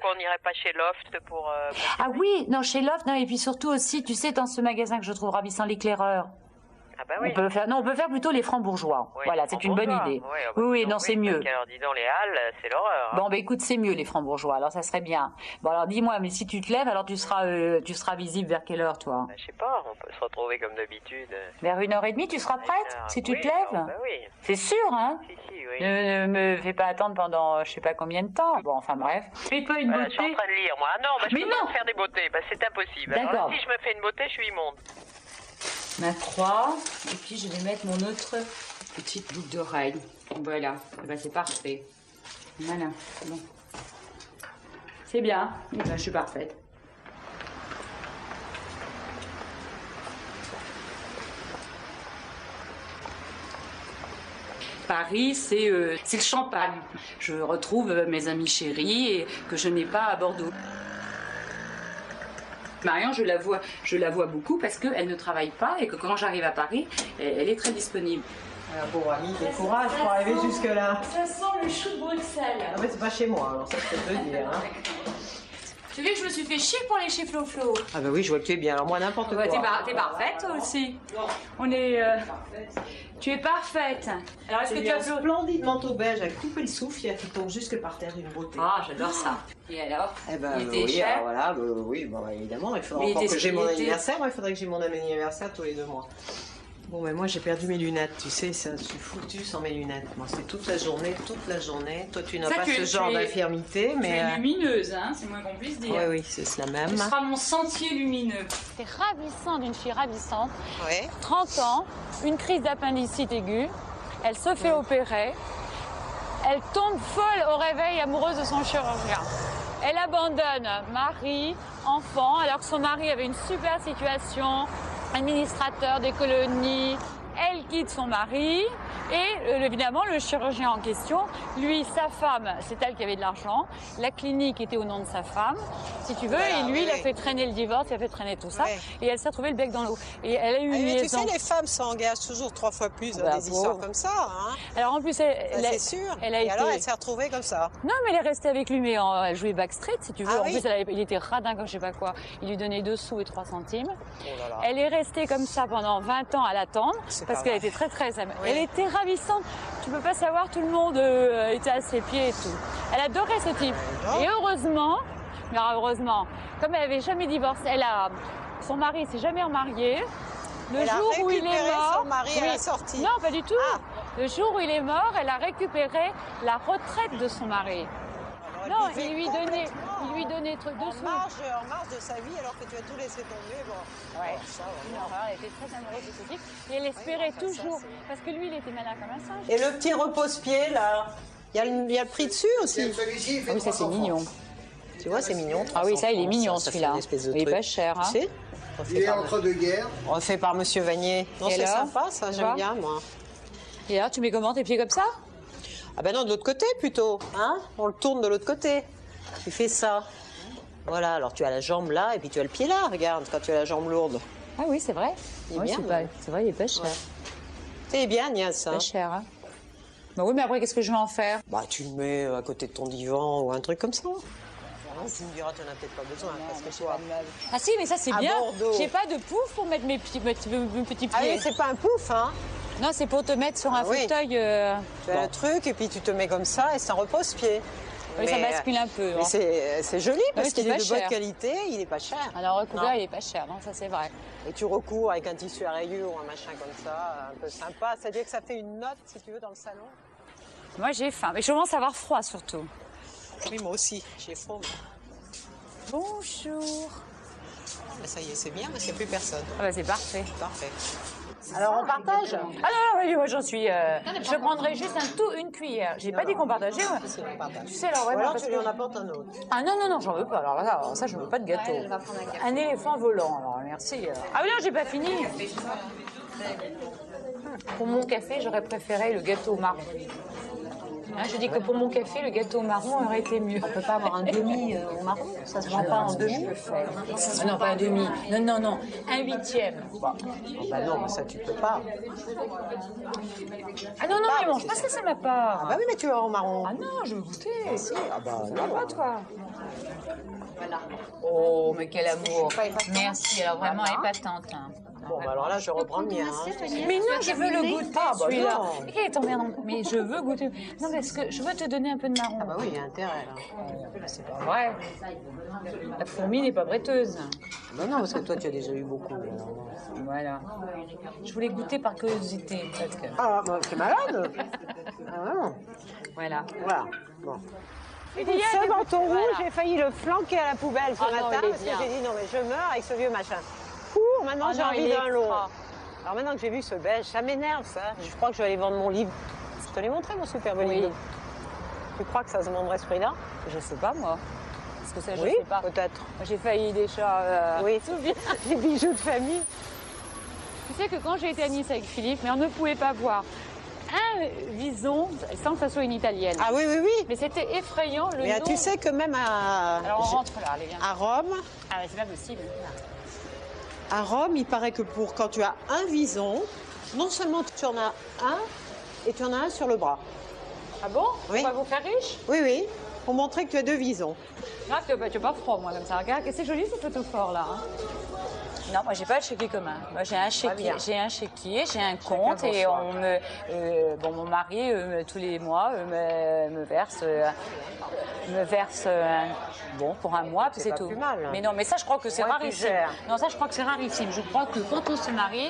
qu'on n'irait pas chez Loft pour... Ah oui, non, chez Loft, non, et puis surtout aussi, tu sais, dans ce magasin que je trouve ravissant, l'éclaireur. Ah bah oui. On peut faire plutôt les francs-bourgeois. Oui, voilà, c'est une bonne idée. Oui, non, c'est mieux. Alors dis donc, les halles, c'est l'horreur. Bon, écoute, c'est mieux les francs-bourgeois, alors ça serait bien. Bon, alors dis-moi, mais si tu te lèves, alors tu seras visible vers quelle heure, toi? Je sais pas, on peut se retrouver comme d'habitude. Vers 1h30, tu seras prête, si tu te lèves? Oui. C'est sûr, hein? Si, oui. Ne me fais pas attendre pendant je sais pas combien de temps. Bon, enfin bref. Fais-toi une beauté. Je suis en train de lire, moi. Ah non, je peux pas me faire des beautés, c'est impossible. D'accord. Alors, si je me fais une beauté, je suis immonde. Ma croix, et puis je vais mettre mon autre petite boucle d'oreille. Voilà, c'est parfait. Voilà, bon. C'est bien, je suis parfaite. Paris, c'est le champagne. Je retrouve mes amis chéris et que je n'ai pas à Bordeaux. Marion, je la vois beaucoup parce qu'elle ne travaille pas et que quand j'arrive à Paris, elle est très disponible. Bon, Ami, des courage pour arriver jusque-là. Ça sent le chou de Bruxelles. Ah, mais c'est pas chez moi, alors ça je peux te le dire. Hein. Tu veux que je me suis fait chier pour aller chez Flo-Flo? Ah bah oui, je vois que tu es bien, alors moi n'importe quoi. T'es parfaite toi aussi. On est... Tu es parfaite. Alors est-ce que tu as un splendide manteau beige avec coupé le souffle qui tombe jusque par terre, une beauté. Ah, j'adore ça. Et alors? Eh ben, il était cher. Alors voilà, oui, bon, évidemment, il faudra encore que j'ai mon anniversaire. Il faudrait que j'ai mon anniversaire tous les 2 mois. Bon, mais moi j'ai perdu mes lunettes, tu sais, ça, je suis foutue sans mes lunettes. Moi, c'est toute la journée. Toi, tu n'as pas ce genre d'infirmité, mais... Tu es lumineuse, hein, c'est moins qu'on puisse dire. Oui, c'est cela même. Ce sera mon sentier lumineux. C'est ravissant d'une fille ravissante. Oui. 30 ans, une crise d'appendicite aiguë. Elle se fait opérer. Elle tombe folle au réveil, amoureuse de son chirurgien. Elle abandonne mari, enfant, alors que son mari avait une super situation, administrateur des colonies. Elle quitte son mari et évidemment le chirurgien en question, lui, sa femme, c'est elle qui avait de l'argent, la clinique était au nom de sa femme, si tu veux, et lui, il a fait traîner le divorce, il a fait traîner tout ça, et elle s'est retrouvée le bec dans l'eau. Et elle a eu une liaison. Tu sais, les femmes s'engagent toujours 3 fois plus dans des histoires comme ça. Hein. Alors en plus, c'est sûr. Alors elle s'est retrouvée comme ça. Non, mais elle est restée avec lui, mais elle jouait Backstreet, si tu veux. En plus, il était radin comme je sais pas quoi. Il lui donnait 2 sous et 3 centimes. Oh là là. Elle est restée comme ça pendant 20 ans à l'attendre, parce qu'elle était très elle était ravissante. Tu peux pas savoir, tout le monde était à ses pieds et tout. Elle adorait ce type. Et heureusement, comme elle avait jamais divorcé, son mari s'est jamais remarié. Le jour où il est mort, son mari à la sortie. Non, pas du tout. Le jour où il est mort, elle a récupéré la retraite de son mari. Non, il lui donnait truc dessous. En marge de sa vie, alors que tu as tout laissé tomber. Bon. Ouais. Elle était très amoureuse de ce type. Et elle espérait toujours. Parce que lui, il était malin comme un singe. Et le petit repose-pied, là, il y a le prix dessus aussi. Ah oui, ça c'est mignon. Tu vois, c'est mignon. Ah oui, ça il est mignon celui-là. Il est pas cher. Hein. Tu sais, il est entre 2 guerres. Refait par Monsieur Vanier. Non, c'est sympa, ça, j'aime bien, moi. Et alors, tu mets comment tes pieds comme ça? Ah ben non, de l'autre côté plutôt, hein. On le tourne de l'autre côté. Tu fais ça. Voilà, alors tu as la jambe là et puis tu as le pied là, regarde, quand tu as la jambe lourde. Ah oui, c'est vrai. Il est bien. C'est vrai, il est pas cher. C'est bien, Agnès. Pas cher, hein. Bah oui, mais après, qu'est-ce que je vais en faire? Bah, tu le mets à côté de ton divan ou un truc comme ça. Tu me diras, tu n'en as peut-être pas besoin, parce que toi... Ah si, mais ça c'est bien. Bordeaux. J'ai pas de pouf pour mettre mes petits pieds. Ah oui, c'est pas un pouf, hein. Non, c'est pour te mettre sur un fauteuil. Tu as le truc et puis tu te mets comme ça et c'est un repose-pied. Oui, ça bascule un peu. Mais c'est joli parce qu'il est de bonne qualité, il est pas cher. Alors recouvert, il est pas cher, non, ça c'est vrai. Et tu recouvres avec un tissu à rayures ou un machin comme ça, un peu sympa. C'est-à-dire que ça fait une note, si tu veux, dans le salon. Moi j'ai faim, mais je commence à avoir froid surtout. Oui, moi aussi, j'ai faim. Bonjour. Ben, ça y est, c'est bien parce qu'il n'y a plus personne. Ah bah c'est parfait. Parfait. Alors on partage? Ah non, oui, moi j'en suis. Je prendrai juste une cuillère. J'ai pas dit qu'on partageait. Ouais. Tu sais, alors vraiment. Ou alors tu lui en apportes un autre. Ah non, j'en veux pas. Alors là, ça, je veux pas de gâteau. Un éléphant volant, alors merci. Ah oui, non, j'ai pas fini. Pour mon café, j'aurais préféré le gâteau au marron. Hein, je dis que pour mon café, le gâteau au marron aurait été mieux. On peut pas avoir un demi au marron? Ça se vend pas en demi? Ah non, pas un demi. Non. Un huitième. Bah non, mais ça tu peux pas. Ah non, il mange pas ça, c'est ma part. Ah bah oui, mais tu vas au marron. Ah non, je veux goûter. Ah bah Tu vas pas, toi? Oh, mais quel amour. Merci, alors vraiment épatante. Hein. Bon, bah alors là, je reprends le mien. Hein. Mais non, je veux le goûter, celui-là. non. Mais quel est ton merde? Mais je veux goûter. Non, parce que je veux te donner un peu de marron. Ah bah oui, il y a intérêt là. C'est pas vrai. La fourmi n'est pas bretteuse. Bah non, parce que toi, tu as déjà eu beaucoup. Voilà. Je voulais goûter par curiosité. Parce que... Ah, bah t'es malade? Ah non. Voilà. Voilà. Bon. Et Ce menton rouge, j'ai failli le flanquer à la poubelle ce Ah non, matin il est parce que bien. j'ai dit non mais je meurs avec ce vieux machin. Maintenant Ah j'ai non, envie il est d'un long. extra. Alors maintenant que j'ai vu ce beige, ça m'énerve ça. Je crois que je vais aller vendre mon livre. Je te l'ai montré mon super beau livre. Tu crois que ça se vendrait ce prix-là? Je sais pas, moi. Parce que ça, je Oui, sais pas. peut-être. J'ai failli déjà... Oui, les bijoux de famille. Tu sais que quand j'ai été à Nice avec Philippe, mais on ne pouvait pas voir un vison sans que ça soit une italienne. Ah oui, oui, oui. Mais c'était effrayant le Mais nom. tu sais que même Alors on rentre là, allez, viens. à Rome, Ah mais c'est pas possible. il paraît que quand tu as un vison, non seulement tu en as un, et tu en as un sur le bras. Ah bon? Oui. On va vous faire riche? Oui, oui, pour montrer que tu as deux visons. Non, tu n'as pas froid, moi, comme ça. Regarde, c'est joli, ces photos forts, là. Hein. Non, moi, j'ai pas de chéquier commun. Moi, j'ai un chéquier, j'ai un compte et on me... bon, mon mari, tous les mois, me verse... bon, pour un mois, puis c'est tout. Plus mal. Mais non, mais ça, je crois que c'est Ouais, rarissime. Non, ça, je crois que c'est rarissime. Je crois que quand on se marie,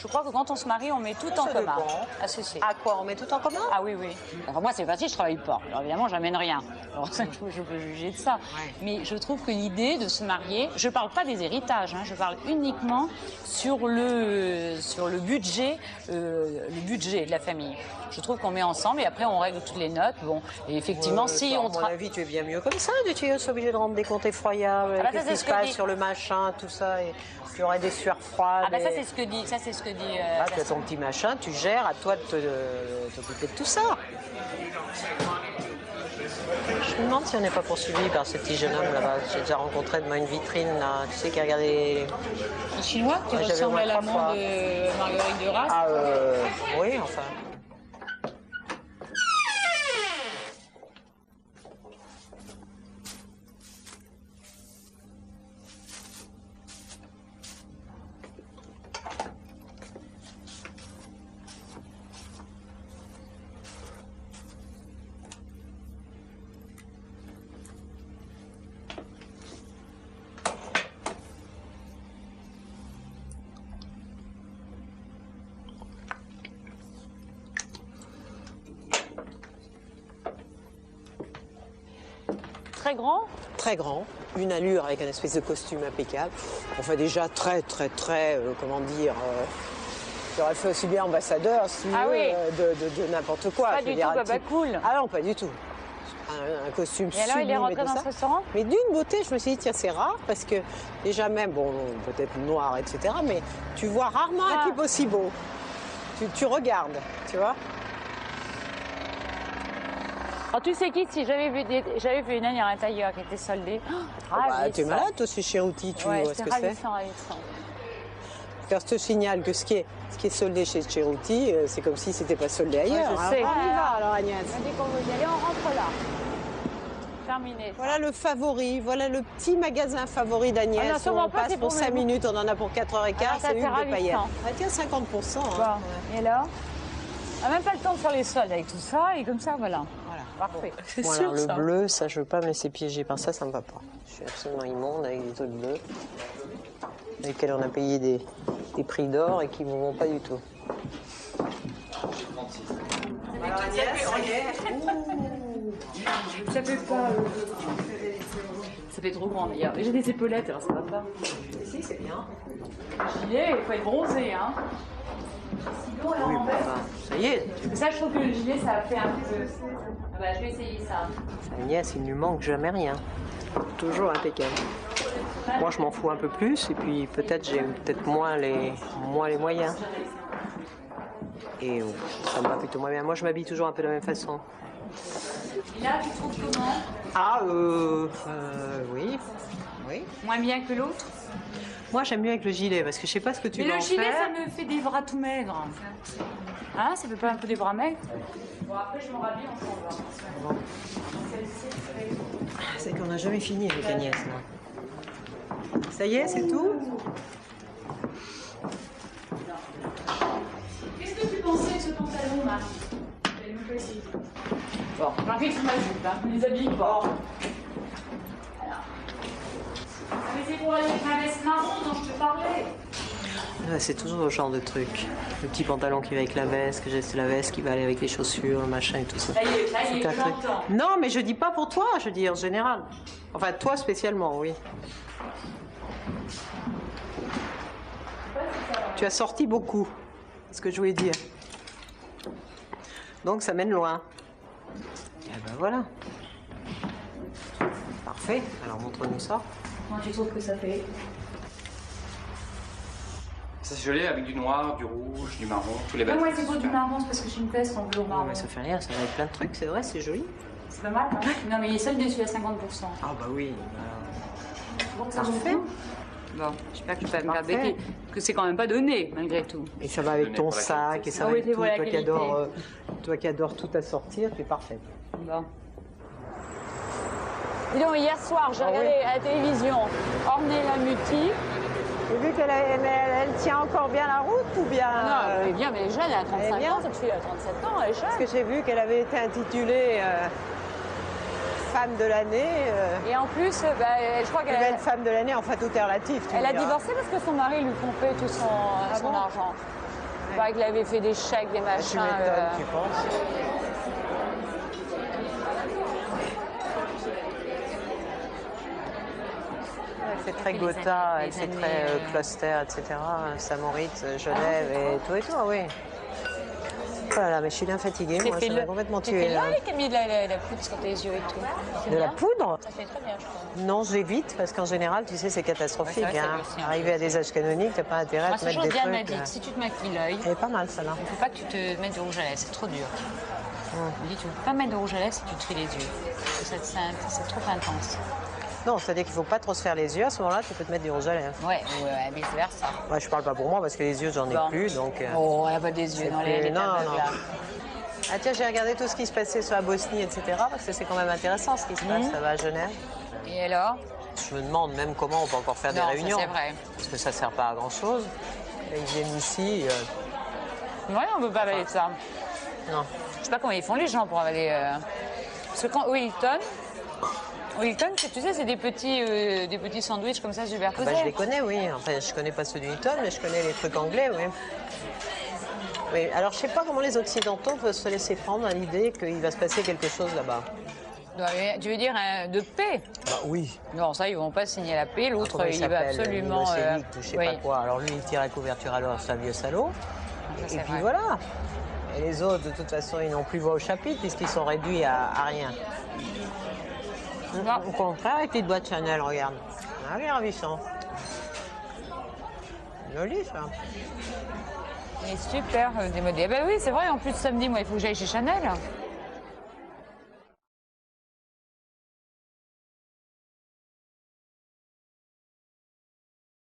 je crois que quand on se marie, on met tout en commun. Ah, si. À quoi? On met tout en commun? Ah oui, oui. Alors moi, c'est facile, je travaille pas. Alors évidemment, j'amène rien. Alors ça, je peux juger de ça. Ouais. Mais je trouve que l'idée de se marier, je parle pas des héritages, hein, je parle uniquement sur le budget de la famille. Je trouve qu'on met ensemble et après on règle toutes les notes. Bon, et effectivement, si on À mon avis, tu es bien mieux comme ça. Tu es obligé de rendre des comptes effroyables. Ah bah ça, Qu'est-ce c'est qui ce se que passe dit. sur le machin, tout ça. Et tu aurais des sueurs froides. Ah bah ça c'est ce que dit, Ah, tu as ton petit machin, tu gères, à toi de t'occuper de tout ça. Je me demande si on n'est pas poursuivi par ce petit jeune homme là-bas. J'ai déjà rencontré devant une vitrine, là. Tu sais, qui regardait... Un Chinois qui Ouais, j'avais ressemble au moins à l'amant 3 fois. de Marguerite de Rasse. Ah, oui, enfin... Très grand. Très grand, une allure avec un espèce de costume impeccable. Enfin déjà très, comment dire, j'aurais fait aussi bien ambassadeur si Ah oui. de n'importe quoi. Pas Je veux du dire, tout, un Baba type- Cool. Ah non, pas du tout. Un costume Et alors, il est sublime rentré tout dans ça. ce restaurant? Mais d'une beauté, je me suis dit, tiens, c'est rare parce que déjà même, bon, peut-être noir, etc., mais tu vois rarement un type aussi beau. Tu regardes, tu vois. Alors, tu sais qui, si j'avais vu une année à l'intérieur qui était soldée. T'es malade, toi, c'est Cherouti, tu vois ce que c'est. Ravissant. Car je te signale que ce qui est soldé chez Cherouti, c'est comme si c'était pas soldé ailleurs. je sais. On y va alors, Agnès. On dit qu'on veut y aller, on rentre là. Terminé. Voilà le favori, voilà le petit magasin favori d'Agnès. Ah non, où sûrement on pas, passe c'est pour pour 5 le- minutes, on en a pour 4h15, Ah, ça, c'est une c'est de ravissant. paillettes. Ah tiens, 50%. Bon. Hein. Et alors on n'a même pas le temps de faire les soldes avec tout ça, et comme ça, voilà. Voilà. Parfait. C'est Bon, sûr, alors, le ça. bleu, ça, je veux pas me laisser piéger par ça, ça me va pas. Je suis absolument immonde avec des trucs bleus, avec lesquels on a payé des prix d'or et qui ne me vont pas du tout. Alors, Agnès, Ça fait pas. Ça fait trop grand d'ailleurs. J'ai des épaulettes, alors ça va pas. si, c'est bien. Gilet, il faut être bronzé, hein. Sinon, elle Oui, en bah, ça y est. Ça, je trouve que le gilet, ça a fait un peu. Ah bah, je vais essayer ça. Agnès, il ne lui manque jamais rien. Toujours impeccable. Moi, je m'en fous un peu plus, et puis peut-être j'ai moins les moyens. Et ça me va plutôt moins bien. Moi, je m'habille toujours un peu de la même façon. Et là, tu trouves comment? Ah, oui. Oui. Moins bien que l'autre? Moi, j'aime mieux avec le gilet, parce que je sais pas ce que tu Mais vas le en gilet, faire. ça me fait des bras tout maigres. Hein, ça fait pas un peu des bras maigres? Bon, après, je m'en rhabille, on s'en va. Bon. C'est qu'on n'a jamais fini avec Agnès, là. Ça y est, c'est tout? Qu'est-ce que tu pensais de ce pantalon, Marie? Bon, j'enlève sur ma jupe, hein. Ne les habille pas. Voilà. Mais c'est pour aller avec ma veste marron dont je te parlais. Ouais, c'est toujours le genre de truc. Le petit pantalon qui va avec la veste, que j'ai la veste qui va aller avec les chaussures, le machin et tout ça. Ça y est, C'est un je truc. l'entends. Non, mais je dis pas pour toi, je dis en général. Enfin, toi spécialement, oui. Tu as sorti beaucoup, c'est ce que je voulais dire. Donc ça mène loin. Et ben voilà. Parfait, alors montre-nous ça. Comment tu trouves que ça fait? Ça c'est joli avec du noir, du rouge, du marron, tous les Non, vêtements. moi c'est pour du marron, c'est parce que j'ai une veste en bleu Non, marron. mais ça fait rien, ça va être plein de trucs, c'est vrai, c'est joli. C'est pas mal, hein? Non, mais il est seul dessus à 50%. Ah bah oui. Bon, ça Parfait. Bon, j'espère que je peux me Parfait. garder, que c'est quand même pas donné, malgré tout. Et ça va avec Donné ton pour la sac, qualité. et ça Ah va oui, avec c'est tout. pour la Toi qui, qualité. toi qui adores tout assortir, tu es parfaite. Bon. Dis donc, hier soir, j'ai Ah regardé oui. à la télévision Ornella Muti. J'ai vu qu'elle elle tient encore bien la route ou bien... Non, elle est bien, mais elle est jeune, elle a 35 bien. ans, cette fille, elle a 37 ans, elle est Parce jeune. que j'ai vu qu'elle avait été intitulée femme de l'année, Et en plus, je crois plus qu'elle belle a, femme de l'année, enfin tout est relatif. tu elle a me diras. divorcé parce que son mari lui pompait tout son bon argent. Il paraît qu'il avait fait des chèques, des Tu machins. m'étonnes, tu penses. Elle fait très Gotha, elle fait très Closter, etc. Saint-Moritz, Genève et tout, ah oui. Oh là là, mais je suis bien fatiguée, moi, ça m'a complètement Tu tuée. fais là. là qui a mis de la poudre sur tes yeux et tout. C'est De la bien. poudre? Ça fait très bien, je trouve. Non, j'évite, parce qu'en général, tu sais, c'est catastrophique. Ouais, c'est vrai, hein. ça fait aussi un Arriver à des âges canoniques, t'as pas intérêt à Moi, te c'est mettre toujours des Diane m'a trucs. dit, si tu te maquilles l'œil, Elle est pas mal, celle-là. il ne faut pas que tu te mettes de rouge à lèvres, c'est trop dur. Elle me dit, tu ne peux pas mettre de rouge à lèvres si tu te fais les yeux. C'est trop intense. Non, c'est-à-dire qu'il faut pas trop se faire les yeux. À ce moment-là, tu peux te mettre du rouge à lèvres. Ouais, vice versa. Moi, je parle pas pour moi, parce que les yeux, j'en ai Bon. plus, donc... Oh, elle n'a pas des yeux c'est dans les plus- non, tables, non. là. Ah tiens, j'ai regardé tout ce qui se passait sur la Bosnie, etc. Parce que c'est quand même intéressant ce qui se passe, ça va à Genève. Et alors? Je me demande même comment on peut encore faire des Non, ça, réunions. c'est vrai. Parce que ça sert pas à grand-chose. Et ils viennent ici... Ouais, on ne peut pas avaler de ça. non. Je sais pas comment ils font les gens pour avaler. Parce que quand Wilton, tu sais, c'est des petits sandwichs comme ça superposés. Bah, je les connais, oui. Enfin, je connais pas ceux du Hilton, mais je connais les trucs anglais, oui. Oui, alors je sais pas comment les Occidentaux peuvent se laisser prendre à l'idée qu'il va se passer quelque chose là-bas. Ouais, tu veux dire de paix? Bah oui. Non, ça, ils vont pas signer la paix. L'autre, Comment il va absolument. Milosevic, je sais oui. pas quoi. Alors lui, il tire la couverture à l'or, c'est un vieux salaud. Ça, Et c'est puis vrai. voilà. Et les autres, de toute façon, ils n'ont plus voix au chapitre puisqu'ils sont réduits à rien. Non. Au contraire, avec les doigts de Chanel, regarde. Ah oui, ravissant. Joli, ça. Il est super démodé. Ben oui, c'est vrai, en plus samedi, moi, il faut que j'aille chez Chanel.